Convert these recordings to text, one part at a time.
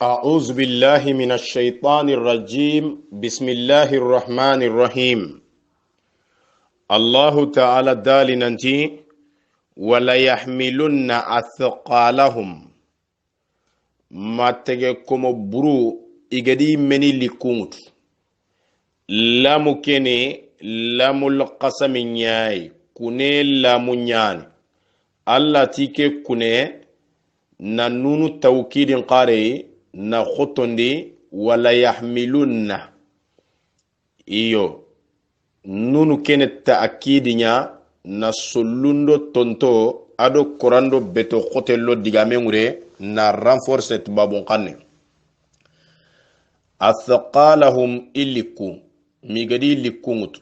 أعوذ بالله من الشيطان الرجيم بسم الله الرحمن الرحيم الله تعالى دال ننتي ولا يحملن أثقالهم ما تجكم برو إجدي مني لكونت لا مكني لا ملقسم نياي كوني لا منيان الله تيكي كوني نانونو توكيد قاري na khotondi wala yahmilunna iyo nunu kene ta'kidinya na solundo tonto ado korando beto khotello digamengure na renforce babun kanne athqalahum iliku migadi likungut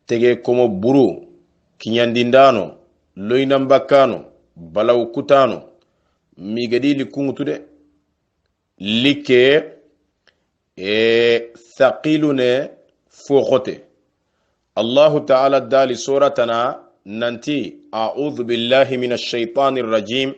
tege komo buru kinyandindano loinambakano balawkutano migadi likungutu de like thaqilune fokhote Allah ta'ala dali suratana nanti a'udhu billahi minash shaitanir rajim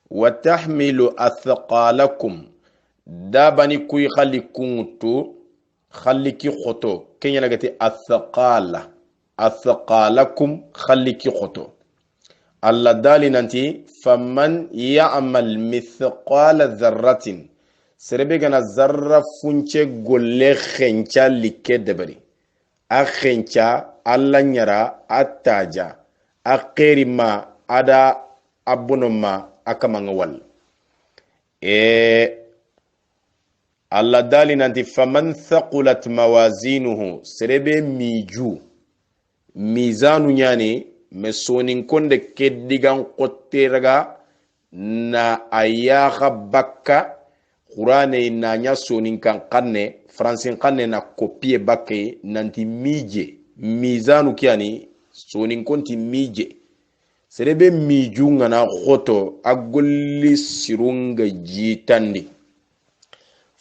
wa tahmilu athqalakum dabani kuy khalikuntu khaliki khoto kenya nagati athqalakum khaliki khoto Allah dali nanti faman ya'mal mithqala dharratin serebe gana zarra funche golle khencha like debari a khencha alla nyara ataja a qerima ada abunoma akamanga wal alla dali nanti faman thaqulat mawazinuhu serebe mizanu nyani mesonin konde keddigan qotteraga na ayaha bakka Qur'ane na nya sonin kan kanne fransin kanne na kopie bakke nanti mizanu kiani sonin konti mije serebe mijunga na khoto agolli sirunga jitandi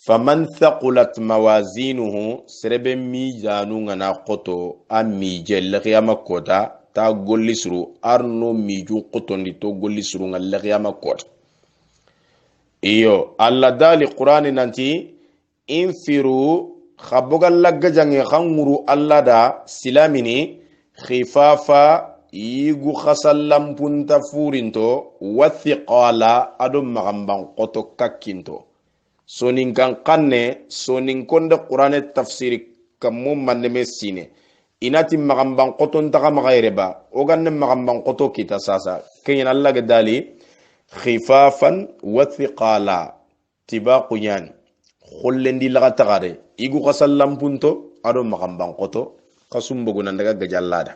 faman thaqulat mawazinuhu serebe mizanu na khoto amije lqiyama kota ta golli suru arno miju qotondi to golli suru ngal lqiyama kota iyo alla dali qur'ani nanti infiru khabogal lagajange khanguru alla da silamini khifafa yigu khasallam punta furinto wathiqala adum magamban qoto kakkinto sonin kan kanne sonin konde qur'ani tafsiri kammo manne mesine inati magamban qoto ntaka magayreba oganne magamban qoto kita sasa kenyan alla gadali khifafan wa thiqala tibaqu yani khullendi laga tagare igu qasallam punto ado magamban qoto qasumbugo nandaga gajallada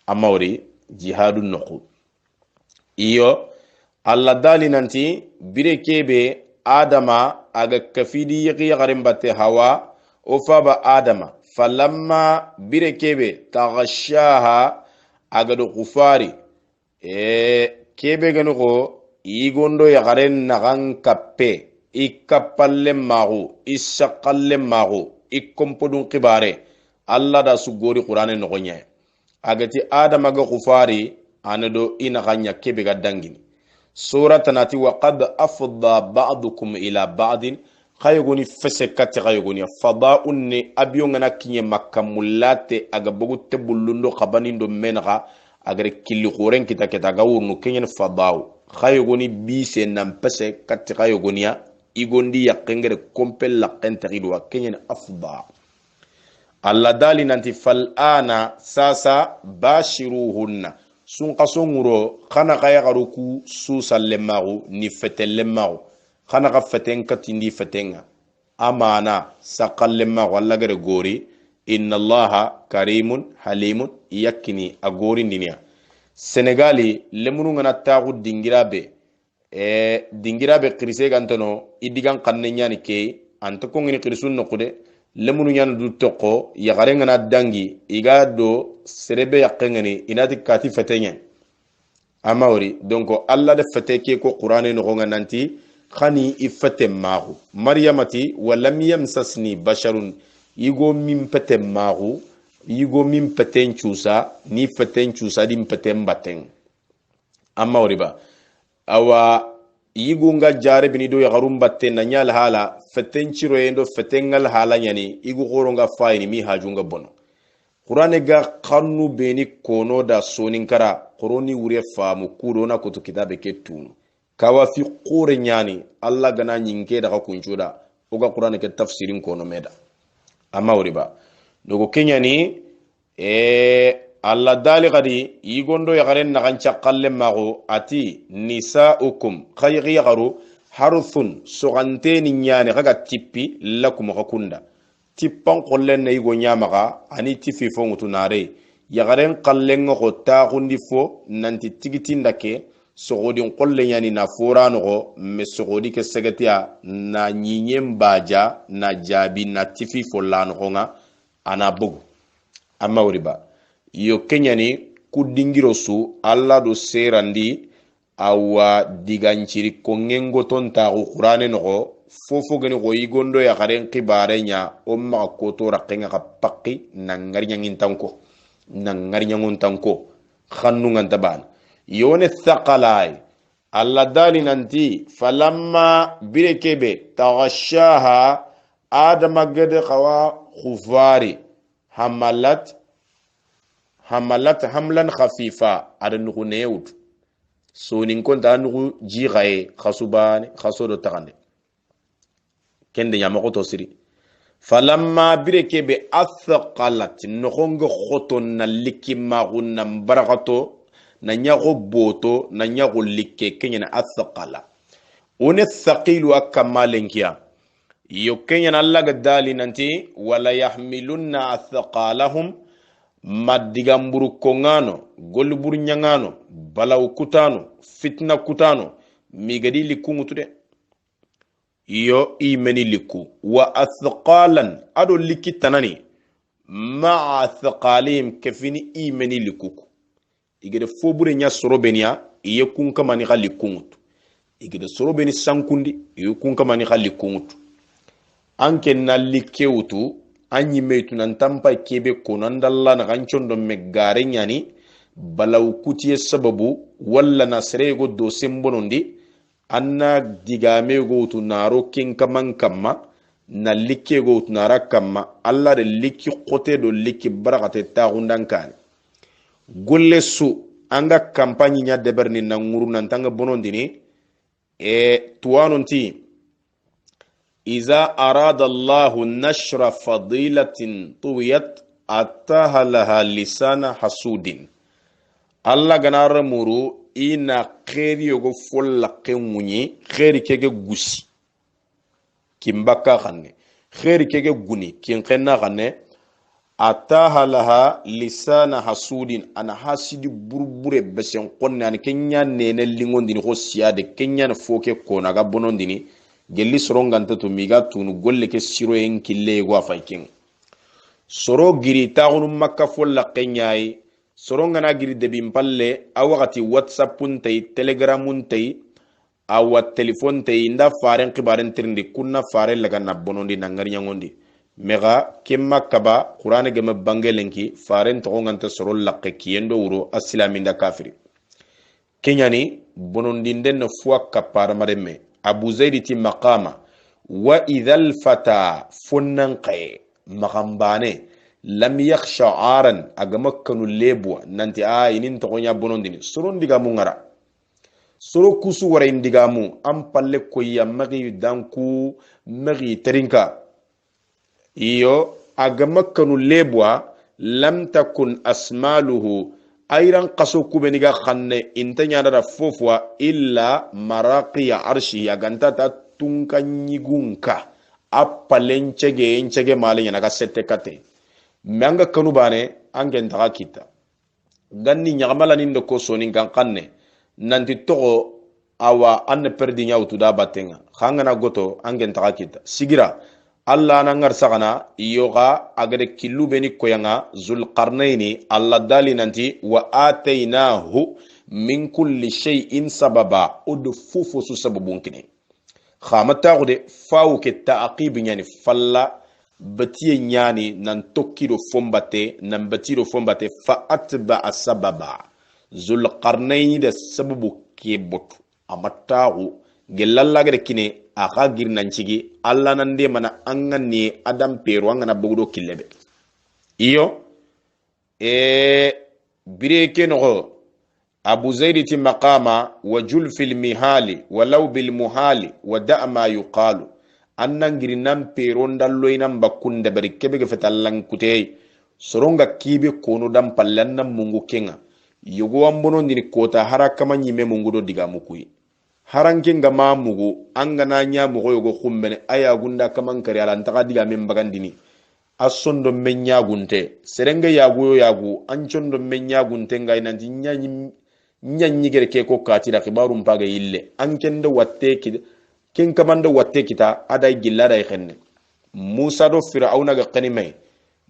amawri jihadun nuqu iyo alla dali nanti bire kebe adama aga kafidi yaqi garim batte hawa o faba adama falamma bire kebe taghashaha aga do kufari kebe ganu ko igondo ya garen nagan kappe ikkapalle magu isaqalle magu ikkompodun qibare alla da sugori qur'ane no gonya agati adama ga kufari anado ina ganya kebe ga dangini suratanati wa qad afdha ba'dukum ila ba'din khaygoni fesekati khaygoni fada'unni abiyongana kinye makamulate aga bogu tebullundo khabanindo menga agare killi qoren kita ga wurnu kenyen fada'u khaygoni bise nam pese katti khaygonia igondi yakengere kompel la qentarido kenyen afdha alla dali nanti fal ana sasa bashiruhunna sun qasonguro khana qayagaruku susallemaru ni fetellemaru khana qafeten katindi fetenga amana saqallemaru alla gare gori inna allaha karimun halimun yakini agori ndinia senegali lemunu ngana tagu dingirabe krise gantono idigan kanne nyani ke anta ko ngini krisun nokude lemunu nyana du toko yagare ngana dangi iga do serebe yakengani inati kati fetenya amawri donc alla de fete ke ko qur'ane no nga nanti khani ifate mahu maryamati walam yamsasni basharun yigo min pete mahu yigo min peten chusa ni feten chusa dim peten baten amawri ba awa igunga jare bini do yagarum batte na nyal hala feten ciro endo fetengal hala nyani igu goronga fayni mi hajunga bono qur'ane ga khannu beni kono da sonin kara qur'oni wure famu kudo na kutu kitabe ke tunu kawa fi qure nyani alla gana nyinke daga kunjuda oga qur'ane ke tafsirin kono meda amma wuriba dogo kenyani alla dali gadi yigondo yagaren na gancha qalle mago ati nisaukum khayri yagaru haruthun suganteni nyane kaga tippi lakum kakunda tippan qollen ne yigo nyamaga ani tifi fo ngutunare yagaren qallen ko taqundi fo nanti tigitin dake sogodin qolle nyani na forano go me sogodi ke segetia na nyinyen baja na jabi na tifi fo lano nga ana bugu amma wuriba yo kenyani kudingiro su alla do serandi awa diganchiri kongengo tonta qur'ane no fofo gani go yigondo ya garen kibare nya o ma ko to rakenga ka pakki nangari nyangin tanko khannu nganta ban yone thaqalai alla dali nanti falamma birekebe taghashaha adama gade qawa khufari hamalat hamlan khafifa ada nugu newut so nin konta nugu jigaye khasubani khasodo takande kende nyama ko to siri falamma bireke be athqalat nugongo khoton na likki magunna barakato na nyago boto na nyago likke kenya athqala one thaqilu akamalenkia yo kenya Allah gadali nanti wala yahmilunna athqalahum madigamburu kongano golburu nyangano balaw kutano fitna kutano migadi likungutu de iyo imeni liku wa athqalan ado likitanani ma athqalim kefini imeni likuku igede fobure nya sorobenia iye kunka mani khalikungutu igede sorobeni sankundi iye kunka mani khalikungutu anke na likewutu anyi meitu nan tampa kebe konandalla na ganchondo megare nyani balaw kutiye sababu walla na serego do sembonondi anna digame go tu naro kin kaman kamma na likke go tu nara kamma alla de likki qote do likki barakate ta gundankan golle su anga campagne nya deberni na nguru nan tanga bonondini tuwanonti إذا أراد الله نشر فضيلة طويت أتاها لها لسان حسود الله غنار مرو إنا خير يغو فول قموني خير كيغو غوسي كيمبكا خاني خير كيغو غوني كينخنا خاني أتاها لها لسان حسود أنا حاسد بربره بسين قلنا أن كنيا نينا لنغون ديني خو سيادة كنيا نفوكي كونا غابونون ديني gelli soronganta to miga tunu golle ke siro en kille go afaikin soro giri taunu makka folla kenyai sorongana giri de bimpalle awati whatsapp untay telegram untay awa telephone tay nda faren qibaren tirndi kunna fare laga nabonondi nangari nyangondi mega kemma kaba qur'ane gema bangelenki faren to nganta soro lakke kiyendo wuro aslaminda kafiri kenyani bonondi den fuwa kapara maremme abu zaidi ti maqama wa idhal fata funnan qay magambane lam yakhsha aran agamakkanu lebwa nanti inin to nya bonondini soron diga mu ngara soro kusu wara indiga mu am palle ko ya magi danku magi terinka iyo agamakkanu lebwa lam takun asmaluhu ayran qaso kubeniga khanne intanya da fofwa illa maraqi arshi ya gantata tunkanyigunka appalenchege enchege malenya naga sette kate manga kanu bane angen daga kita ganni nyagamala nindo ko sonin kan kanne nanti togo awa anne perdi nyawtu da batenga khangana goto angen daga kita sigira Allah nangar sagana yoga agade killu beni koyanga zulqarnaini Allah dali nanti wa atainahu min kulli shay'in sababa udu fufu su sababun kine khamata gode fawu ke ta'qib nyani falla batiye nyani nan tokkido fombate nan batido fombate fa atba sababa zulqarnaini de sababu ke botu amatahu gelalla gare kine aka girnancigi alla nande mana angani adam pero angana bugdo killebe iyo bireke no abu zaidi ti maqama wa jul fil mihali walau bil muhali wa da ma yuqalu annan girnan pero ndallo inan bakkunde bari kebe ge fetallan kutey soronga kibe kono dam pallanna mungu kenga yugo ambono ndini kota harakama nyime mungu do diga mukui haranke ngama mugu angana nya mugo yugo khumbene aya gunda kaman kare ala ntaka diga men bagandini asondo menya gunte serenge yagu anchondo menya gunte ngai nanti nyanyi gere ke ko katira kibaru mpaga ille ankende watte ki ken kamanda watte kita aday gillada khenne musa do fir'auna ga qanimay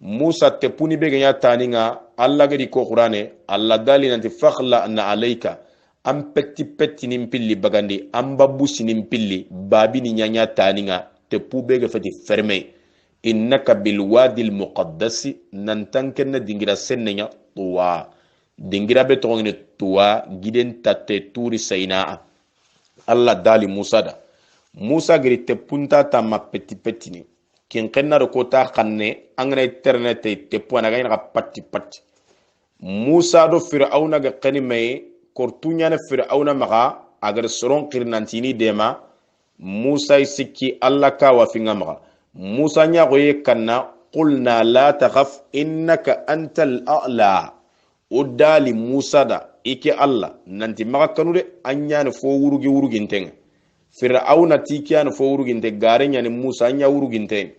musa te puni be ganya taninga alla gadi ko qur'ane alla dali nanti fakhla anna alayka am petti nim pilli bagandi am babbu sinim pilli babi ni nyanya taninga te pube ga fati ferme innaka bil wadi al muqaddas nan tankenna dingira sennenya tuwa dingira be tongene tuwa giden tatte turi sayna alla dali musa da musa gari te punta ta ma petti ni kin kenna ko ta xanne angana internet te puana ga ina patti musa do fir'auna ga qani may kortunya na fir'auna maga agar soron qirnantini dema musa sikki alla ka wa finga maga musa nya go yekanna qulna la takhaf innaka antal a'la udali musa da ike alla nanti maga kanu de anya fo wurugi ntenga fir'auna tikiya fo wurugi nte gare nya ni musa nya wurugi nte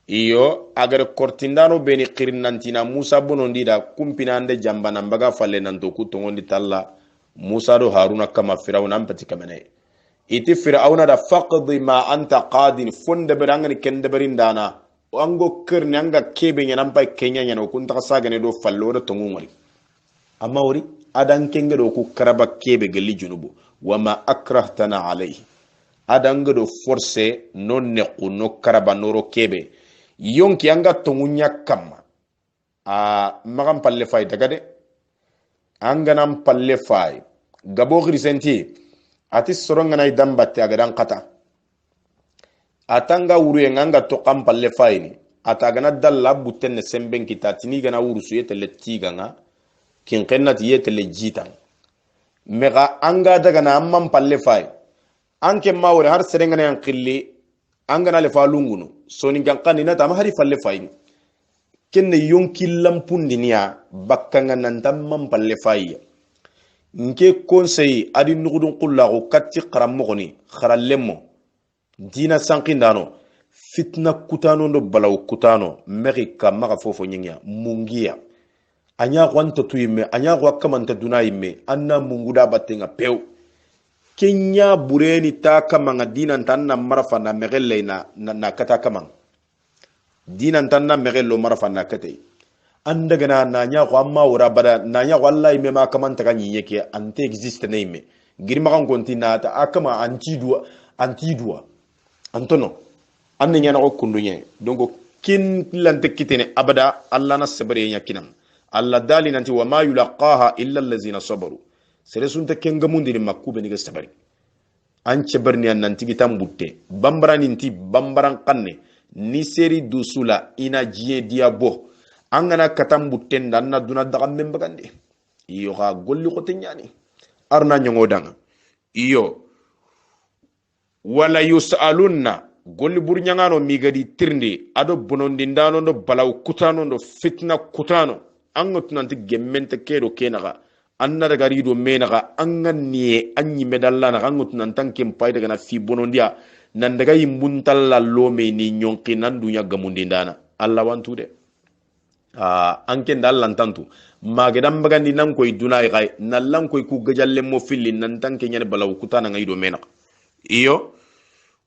iyo agar kortindano beni qirnantina musa bonondi da kumpina ande jambana mbaga falle nanto kutongondi talla musa do haruna kama fir'auna ampati kamane iti fir'auna da faqdi ma anta qadin fonde berangani kende berindana ango kirni anga kebe nyana mpa kenya nyana kunta sagane do fallo do tongumari amma wori adan kenge do ku karaba kebe gelli junubu wama akrahtana alayhi adan do force non ne kuno karaba noro kebe yonki anga tongunya kama magam palle fay daga de anga nam palle fay gabo grisenti ati soronga nay dambatte aga dan kata atanga wuru nganga to kam palle fay ni atagana dalla butten semben kitatini gana wuru su yetele tiganga kin qennati yetele jitan mega anga daga na amman palle fay anke mawre har serenga ne qilli anga na le falungunu soni gankani na tam hari falle fay kenne yonki lampundiniya bakkanga nan tamman palle fay nke conseil adi nugudun qullago katti qaramogoni kharallemo dina sankindano fitna kutano ndo balaw kutano merika maga fofo nyinya mungiya anya kwanta tuyimme anya kwa kamanta dunayimme anna munguda batenga pew kenya bureni ta kamanga dina tanna marafa na megelle na kata kamang dina tanna megello marafa na kate andaga na nya kwa amma wura bada na nya wallahi me ma kamanta kanyi yake ante existe neime girma kan kontina ta akama antidua antono anne nyana ko kundunye donc kin lante kitene abada alla na sabare yakinam alla dali nanti wa ma yulqaha illa allazina sabaru sere sunta kenga mundiri makube ni sabari ance barni nanti gitam butte bambaran inti bambaran kanne ni seri dusula ina jiye diabo angana katam butte ndanna duna daga membagande iyo ga golli ko tenyani arna nyongodanga iyo wala yusalunna golli burnyangano migadi tirndi ado bonondi ndano do balaw kutano do fitna kutano angot nanti gemmente kedo kenaga anna daga rido menaga anganni anyi medalla na angot nan tankem payda gana fi bonondia nan daga yimbuntal lome ni nyonki nan dunya gamundi ndana alla wantude anke ndallan tantu magedam bagandi nan koy dunay kay nallan koy ku gajalle mo filli nan tanke nyane balaw kutana ngaydo menaga iyo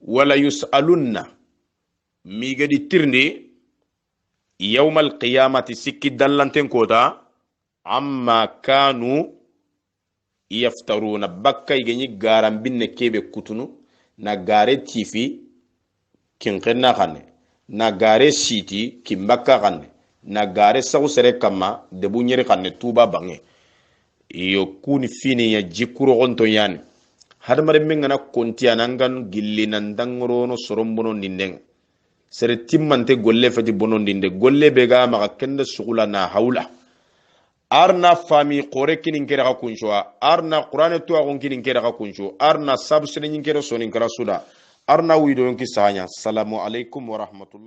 wala yusalunna migadi tirndi yawmal qiyamati sikki dallanten kota amma kanu yaftaruna bakkay genyi garam binne kebe kutunu na gare tifi kinqenna khane na gare siti kimbakka khane na gare sawu sere kama debu nyeri khane tuba bange iyo kuni fini ya jikuro onto yani hadamare men ngana konti anangan gilli nan dangoro no sorombono ninden sere timmante golle fati bonon dinde golle be ga maka kende sugula na haula arna fami qore kinin kera ka kunsho arna qur'ane to agon kinin kera ka kunsho arna sabsene nyin kera sonin kara suda arna wido yonki sahanya assalamu alaikum wa rahmatullah